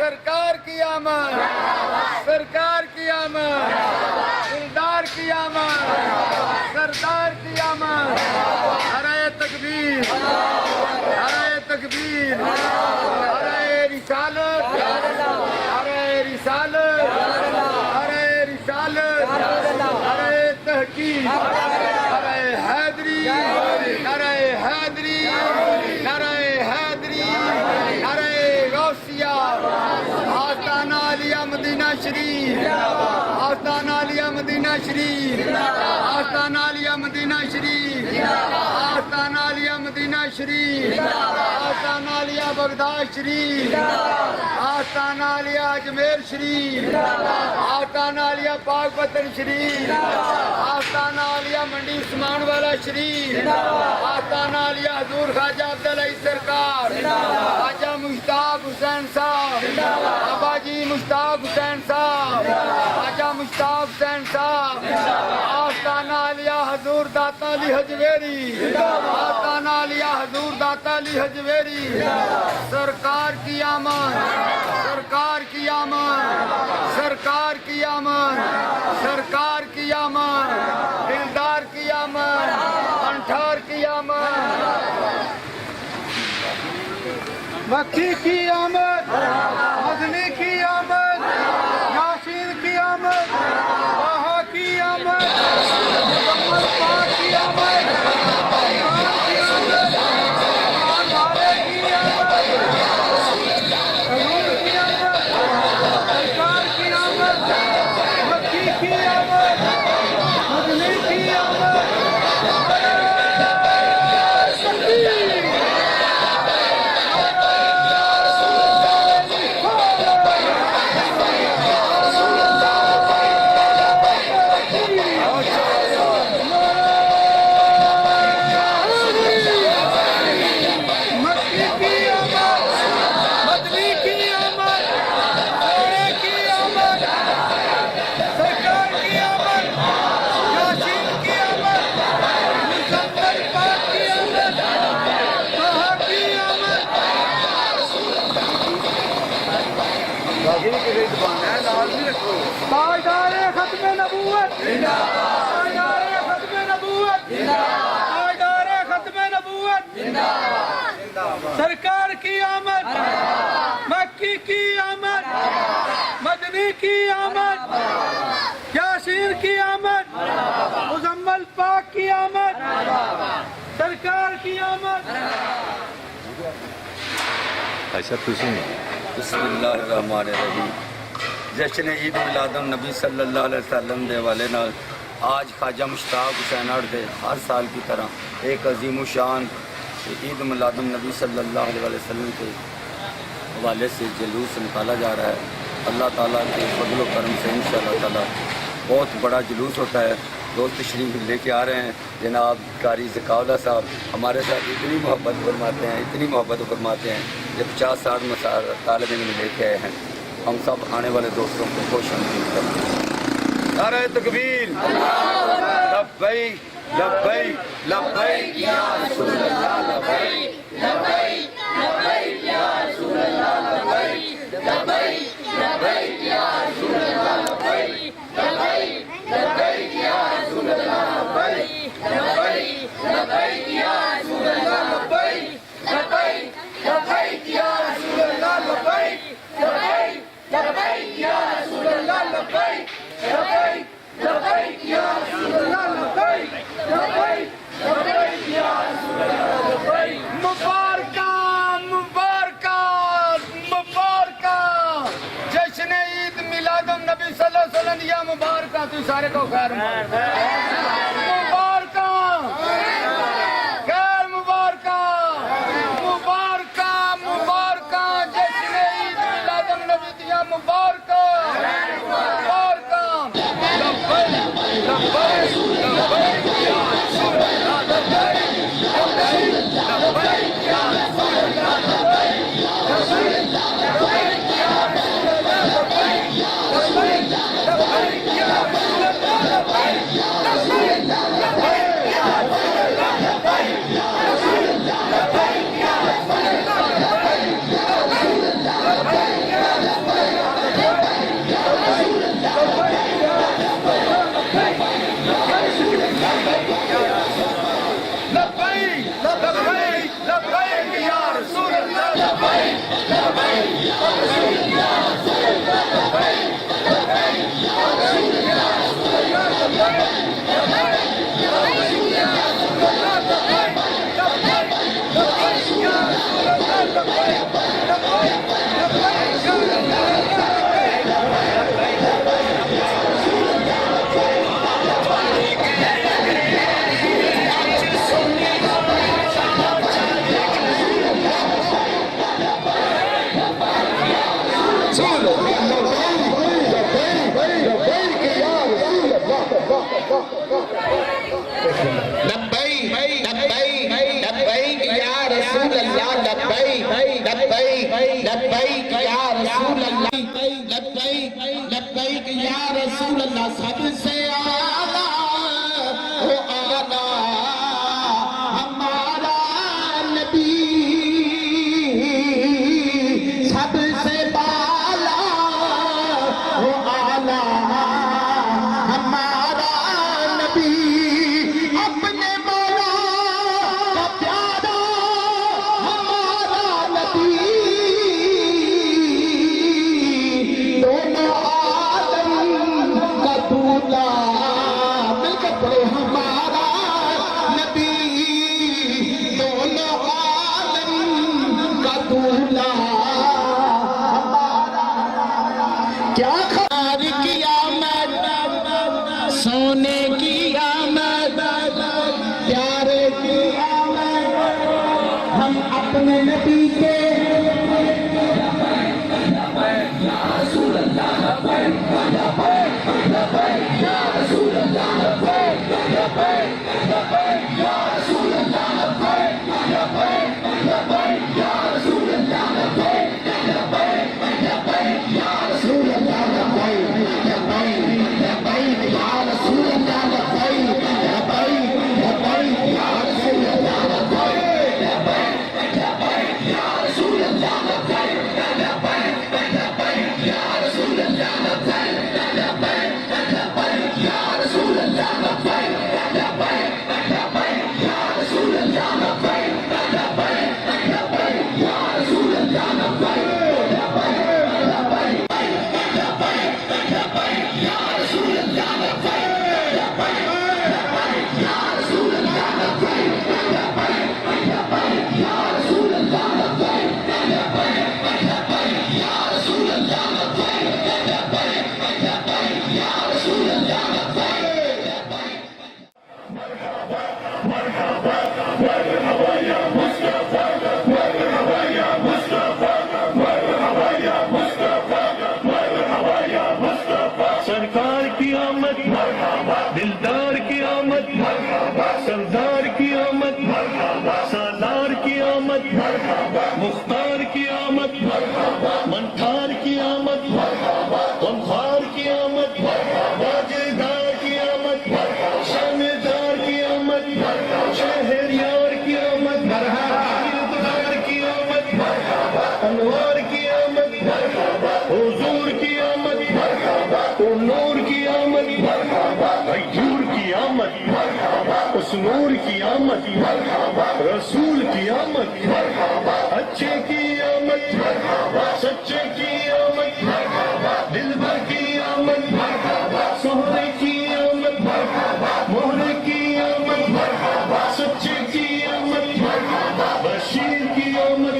सरकार की आमद, सरकार की आमद, दिलदार की आमद, सरदार की आमद। नारे तकबीर, नारे तकबीर, नारे रिसालत, नारे रिसालत, नारे रिसालत, नारे तहकीक, नारे हैदरी, नारे हैदरी, नारे हैदरी, नारे गौसिया। आस्ताना आलिया मदीना शरीफ, आस्ताना आलिया मदीना शरीफ, आस्ताना आलिया मदीना शरीफ, आस्ताना आलिया मदीना शरीफ, आस्ताना आलिया बगदाद शरीफ, आस्ताना आलिया अजमेर शरीफ, आस्ताना आलिया पाक वतन शरीफ, आस्ताना आलिया मंडी उस्मान वाला शरीफ, आस्ताना आलिया हजूर ख्वाजा अब्दुल अजीज सरकार, ख्वाजा मुश्ताक हुसैन साहब, बाबा जी मुश्ताक हुसैन साहब, ख्वाजा मुश्ताक हुसैन साहब, आस्ताना आलिया हजूर दाता अली हजवेरी, आस्ताना आलिया हजूर दाता अली हजवेरी। सरकार की आमद, सरकार की आमद, सरकार की आमद, सरकार की आमद, दिलदार की आमद, अंठार की आमद, मक्खी की आमद, मदनी की आमद, यासीन की आमद, बाहा की आमद, मुहम्मद पाक की आमद, कुरान की आमद, कुरान वाले की आमद, हजूर की आमद, सरकार की आमद, मक्खी की आमद, मदनी की आमद। ताजदारे खत्मे नबूवत, ताजदारे खत्मे नबूवत, ताजदारे खत्मे नबूवत, सरकार की आमद, मक्की की आमद, मदनी की आमद, यासीन की आमद, मुजम्मल पाक की आमद, सरकार की आमद। अच्छा तुम बिस्मिल्लाहिर्रहमानिर्रहीम। जश्न ईद मिलादुन नबी सल्लल्लाहु अलैहि वसल्लम दे हवाले नाल आज ख्वाजा मुश्ताक हुसैन दे हर साल की तरह एक अजीम शान ईद मिलादुन नबी सल्लल्लाहु अलैहि वसल्लम के हवाले से जुलूस निकाला जा रहा है। अल्लाह ताला के फजल व करम से इंशाअल्लाह ताला बहुत बड़ा जुलूस होता है। दोस्त तशरीफ लेके आ रहे हैं जनाब कारी ज़काउल्लाह साहब, हमारे साथ इतनी मोहब्बत फरमाते हैं, इतनी मोहब्बत फरमाते हैं। जब 50-60 तालिब इल्म लेके आए हैं, हम सब आने वाले दोस्तों को खुश आमदीद करते हैं। नारे तकबीर लब्बैक लब्बैक लब्बैक या रसूल अल्लाह लब्बैक लब्बैक लब्बैक या रसूल अल्लाह लब्बैक लब्बैक लब्बैक या रसूल अल्लाह लब्बैक लब्बैक लब्बैक या रसूल अल्लाह लब्बैक लब्बैक लब्बैक या रसूल अल्लाह लब्बैक लब्बैक लब्बैक या रसूल अल्लाह लब्बैक लब्बैक लब्बैक या रसूल अल्लाह लब्बैक लब्बैक लब्बैक या रसूल अल्लाह लब्बैक लब्बैक लब्बैक या रसूल अल्लाह लब्बैक मुबारका मुबारका मुबारका जश्न ईद मिलादुन नबी सल्लल्लाहु अलैहि वसल्लम या मुबारका तू सारे को खैर मुबारका खैर मुबारका मुबारका मुबारका जश्न ईद मिलादुन नबी या मुबारका मुबारका लब्बैक लब्बैक लब्बैक या रसूल अल्लाह लब्बैक लब्बैक लब्बैक या रसूल अल्लाह लब्बैक लब्बैक लब्बैक या रसूल अल्लाह लब्बैक लब्बैक लब्बैक या रसूल अल्लाह लब्बैक लब्बैक लब्बैक या रसूल अल्लाह लब्बैक लब्बैक लब्बैक या रसूल अल्लाह लब्बैक लब्बैक या रसूल अल्लाह लब्बैक लब्बैक लब्बैक या रसूल अल्लाह लब्बैक लब्बैक लब्बैक या रसूल अल्लाह लब्बैक लब्बैक लब्बैक या रसूल अल्लाह लब्बैक लब्बैक लब्बैक या रसूल अल्लाह लब्बैक लब्बैक लब्बैक या रसूल अल्लाह लब्बैक लब्बैक लब्बैक या रसूल लब्बैक लब्बैक लब्बैक या रसूल अल्लाह लब्बैक लब्बैक लब्बैक या रसूल अल्लाह लब्बैक लब्बैक या रसूल अल्लाह सबसे आला हो आला हमारा नबी सबसे बाला हो आला हमारा नबी अपने मौला का प्यारा हमारा नबी दोनों आलम का दूल्हा मिलकर पढ़े हमारा नबी दोनों आलम का दूल्हा क्या खबर किया सोने की आमद प्यारे की आमद हम अपने नबी के सरकार की आमद, दिलदार की आमद, सरदार की आमद, सालार की आमद, मुख्तार की आमद, मनठार की आमद, गमखार की आमद, की आमद, रसूल की आमद, अच्छे की आमद, सच्चे की आमद, दिलबर की आमद, सोहरे की आमद, मोहरे की आमद, सच्चे की आमद, बशीर की आमद,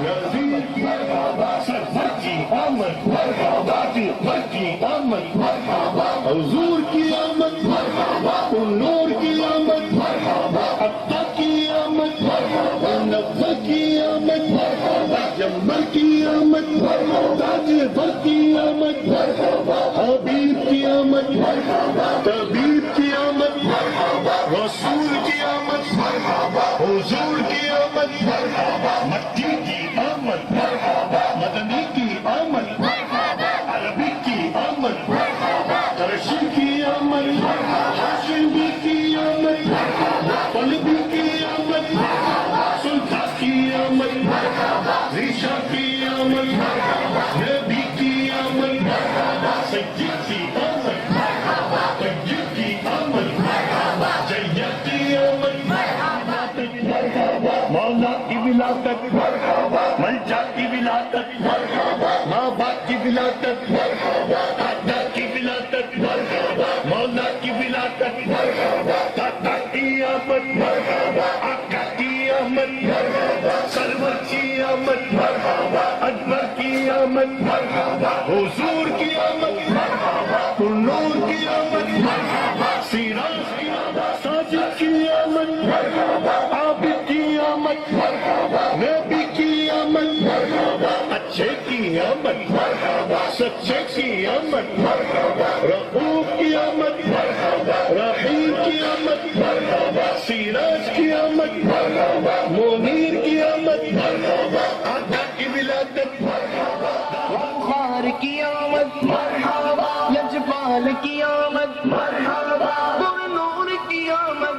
नज़ीर की आमद, सरवर की आमद, दातिग़ की आमद, हुजूर की आमद, नूर की आमद, अत्ता की आमद, नफ़्ज़ की आमद, जम्मल की आमद, ताजवर की आमद, हबीब की आमद, तबीब की आमद, रसूल की आमद, हुजूर की आमद, मक्की की आमद, मदनी की आमद, अरबी की आमद, करशी की आमद, हाशिमी की आमद, पलबी की आमद, सुल्तान की आमद, रीशा की आमद, नबी की आमद, सज्जिद की आमद, तज्जिद की आमद, जय्यद की आमद, मौला की विलादत, मलजा की विलादत, माँ बाप की विलादत, दादा की विलादत, मौला की विलादत, दादा की आमद, आका की आमद, सरवर की आमद, अकबर की आमद, हुजूर की आमद, नूर की आमद, सिराज की आमद, साजिद की आमद, आबिद की आमद, नबी की आमद, अच्छे की आमद, सच्चे की आमद, रऊफ की आमद, रहीम की आमद, सिराज की आमद, मुनीर की आमद, आका की विलादत, खार की आमद, यजपाल की आमद, नूर की आमद,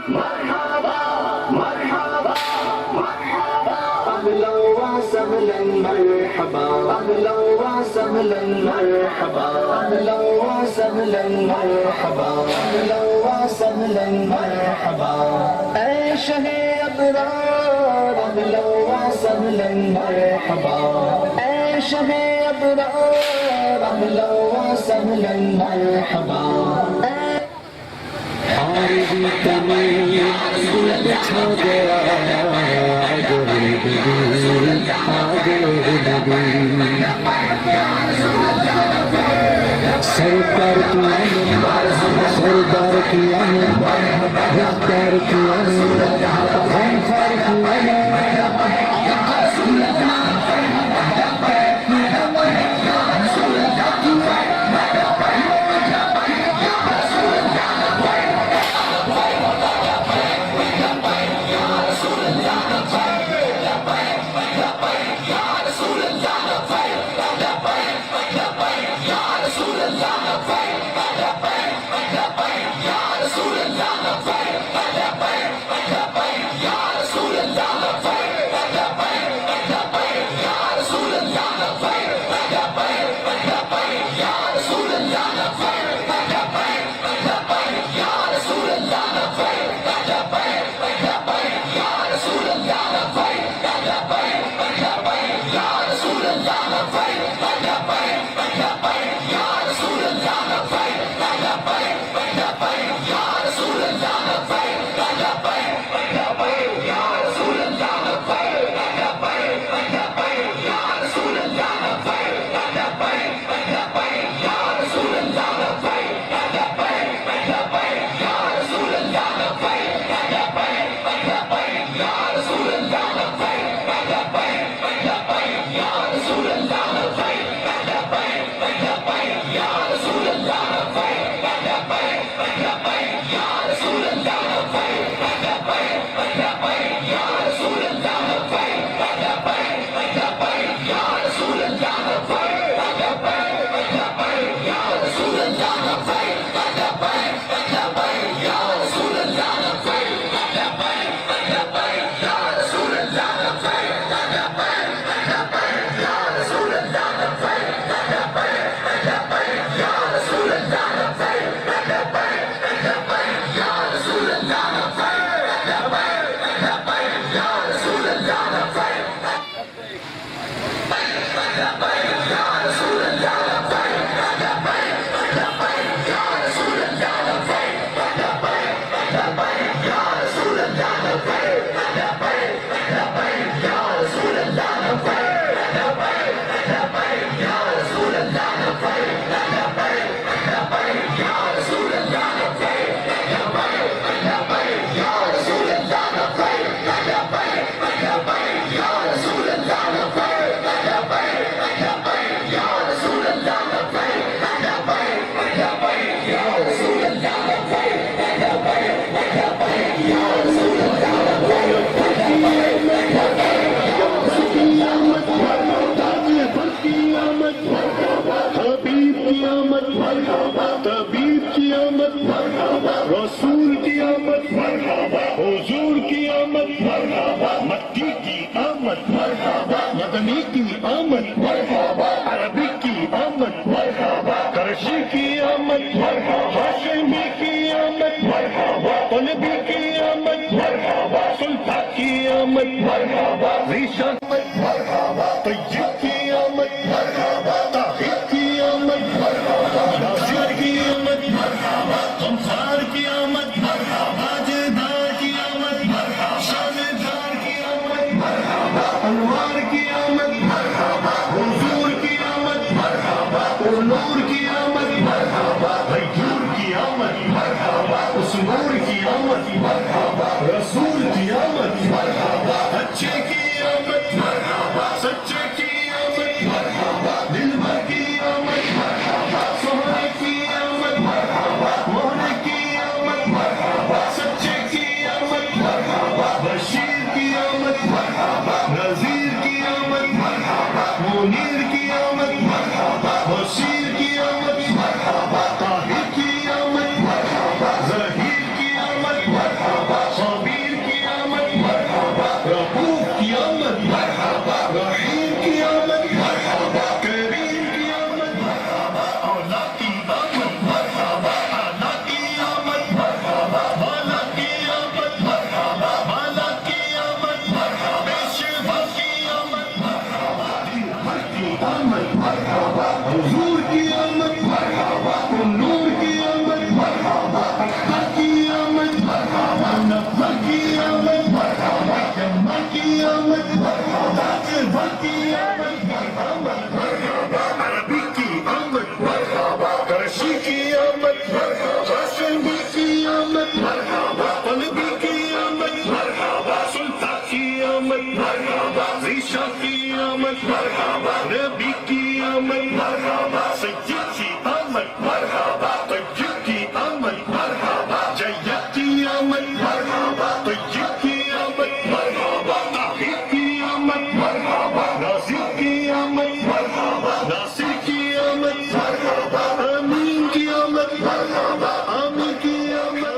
अहला व सहलन मरहबा, अहला व सहलन मरहबा, अहला व सहलन मरहबा, अहला व सहलन मरहबा, ऐ शहे अबरार, अहला व सहलन मरहबा, ऐ शहे अबरार, अहला व सहलन मरहबा, आरज़ू तमें दिल छा गया, आगे नबी, आगे नबी, सरकार की आमद, सरदार की आमद, सरकार की आमद, गमखार की आमद, रसूल की आमद, हुजूर की आमद, मक्की की आमद, मदनी की आमद, अरबी की आमद, करशी की आमद, हाशिमी की आमद, तलबी की आमद, सुल्ता की आमद, रीशा तैयब की आमद, ताहिर की आमद, नासिर की आमद, गमसार की आमद, ताजदार की आमद, शानदार की आमद, अनवार की आमद, हुजूर की आमद, नूर की आमद, हजूर की आमद, उस नूर की आमद, रसूल की आमद, अच्छे की आमद, सच्चे की आमद, दिलबर की आमद, सोहने की आमद, मोहने की आमद, सच्चे की आमद, बशीर की आमद, नजीर की आमद, मुनीर की आमद, बशीर की आमद, ताहिर की आमद, ज़हीर की आमद, खबीर की आमद, रऊफ़ की आमद, रहीम की आमद, करीम की आमद, औला की आमद, आला की आमद, वाला की आमद, वाला की आमद, पेशवा की आमद, दिलबर की आमद, हुजूर की आमद, नूर की आमद, अख्तर की आमद, नब्बर की आमद, जम्मा की आमद, ताजभर की आमद, अरबी की आमद, करशी की आमद, हाशिमी की आमद, तलबी की आमद, सुल्ता की आमद, रीशा की आमद, नबी की आमद, सय्यद की आमद, तय्यब की आमद, जय्यद की आमद, तय्यब की आमद, ताहिर की आमद, नासिर की आमद, नासिर की आमद, आमीन की आमद, आमीन की आमद,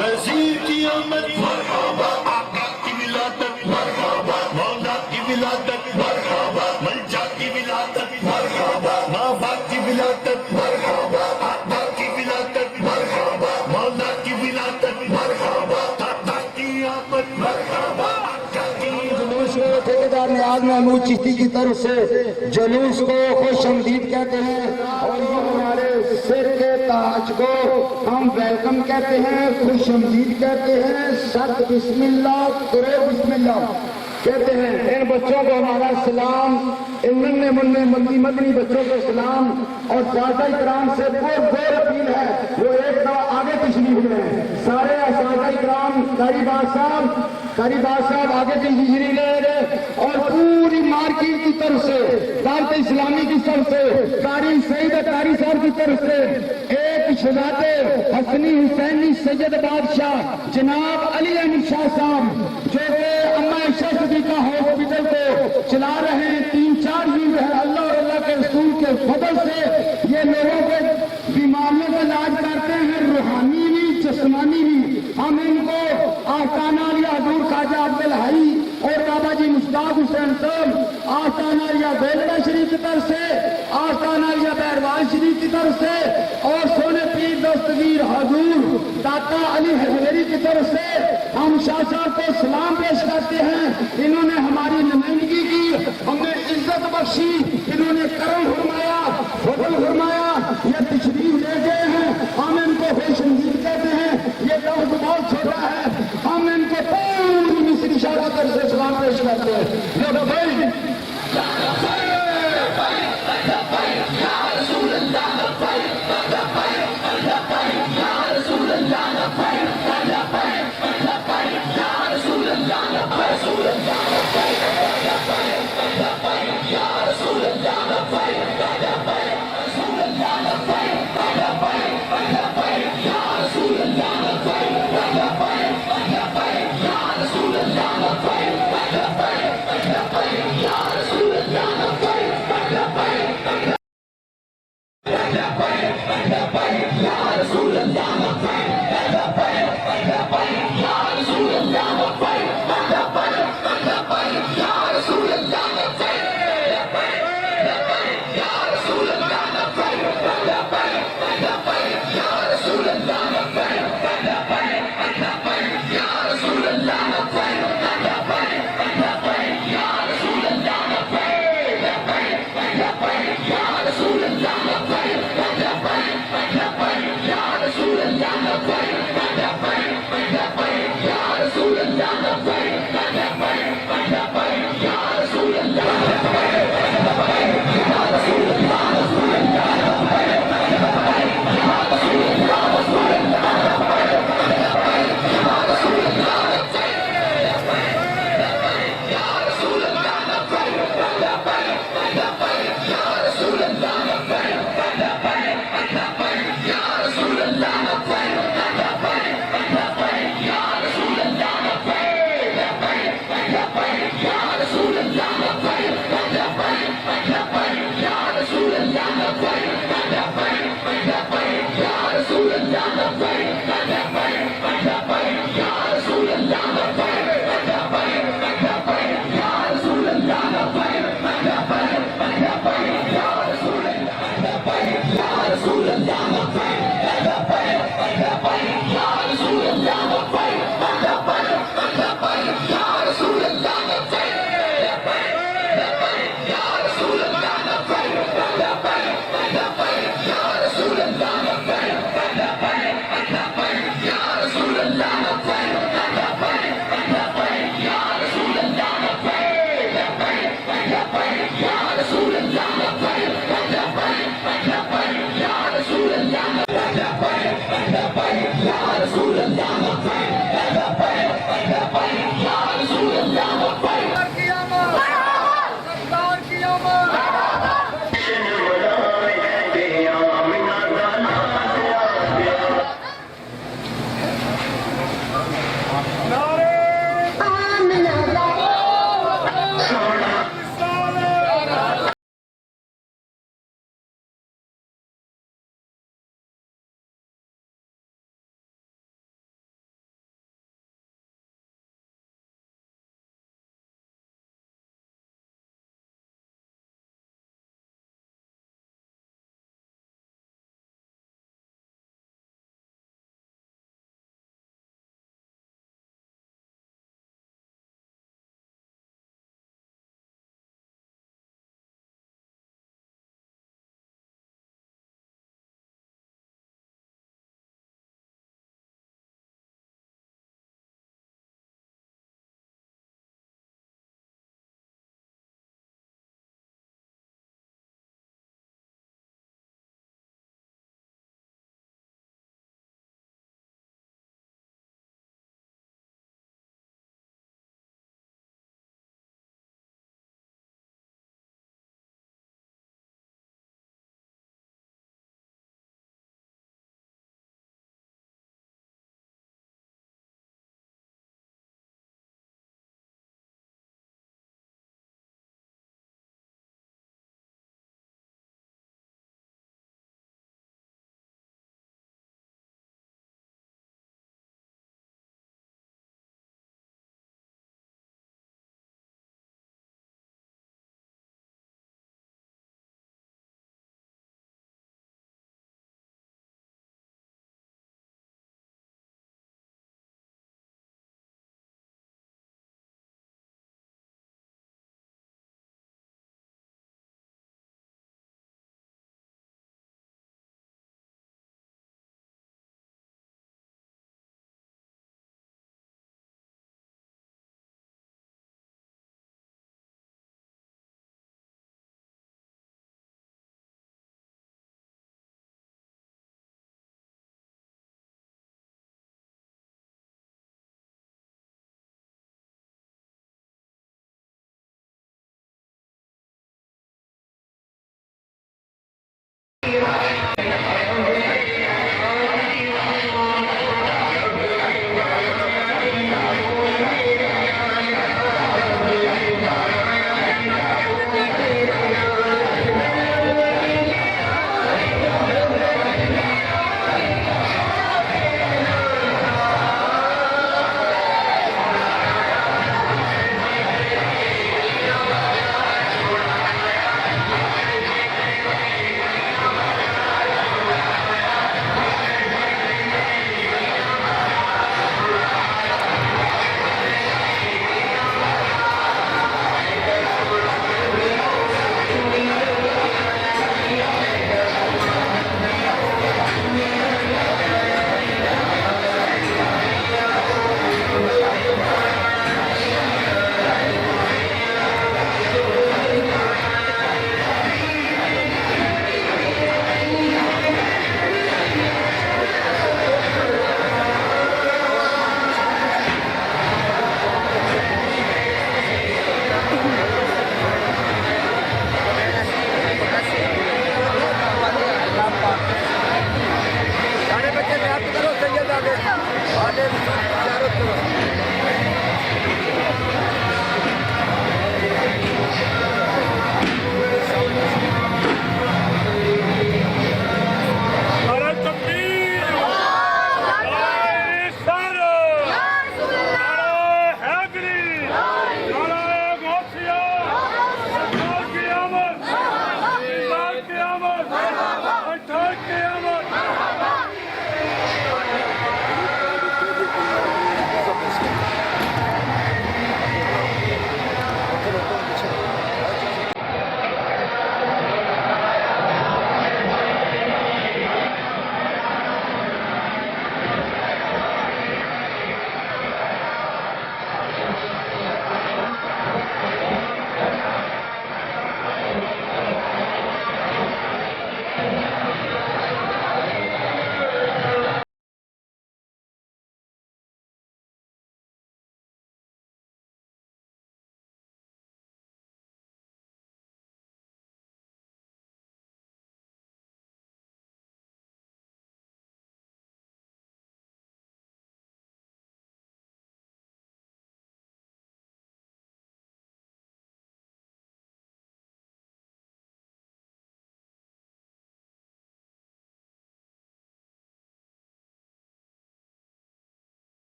नज़ीर की आमद, आका की विलादत, मौला की विलादत, मलजा की विलादत, माँ बाप की विलादत, आका की विलादत, मौला की विलादत, दाता की आमद, आका की जुलूस को ठेकेदार नियाज महमूद चिश्ती की तरफ से जुलूस को खुश आमदीद कहते हैं और ये हमारे सिर के ताज को हम वेलकम कहते हैं, खुश आमदीद कहते हैं, सत बिस्मिल्लाह करो बिस्मिल्लाह कहते हैं। इन बच्चों को हमारा सलाम, इन नन्हे मुन्ने मदनी मदनी बच्चों को सलाम और सादा इकराम से बहुत जोर अपील है वो एक दफा आगे तशरीफ लें। सारे सादा इकराम कारी बात साहब आगे तशरीफ ले और पूरी मार्केट की तरफ से दावत इस्लामी की तरफ से कारी सईद कारी साहब की तरफ से एक शहजादे हसनी हुसैनी सैयद बादशाह जनाब अली अहमद शाह साहब जो कि अम्मा इशा सदीका हॉस्पिटल को चला रहे हैं, 3-4 दिन है अल्लाह और अल्लाह के रसूल के फजल से ये लोगों के बीमारियों का इलाज करते हैं, रूहानी भी जिस्मानी भी। हम इनको आस्ताना अलिया हजूर ख्वाजा अब्दुल हई और बाबा जी मुश्ताक हुसैन साहब आस्ताना अलिया बेलड़ा शरीफ की तरफ से, आस्ताना अलिया बैरवाल शरीफ की तरफ से और सोने पीर दस्तगीर हजूर दाता अली हजवेरी की तरफ से हम शाह साहब को सलाम पेश करते हैं। इन्होंने हमारी नुमाइंदगी की, हमें इज्जत बख्शी, इन्होंने करम फरमाया, फजल फरमाया, ये तशरीफ ले गए हैं, हम इनको खुशआमदीद कहते हैं। ये लफ्ज बहुत छोटा है, हम इनको पूरी मिस्री शाह से सलाम पेश करते हैं। Ya Rasulullah, Ya Rasulullah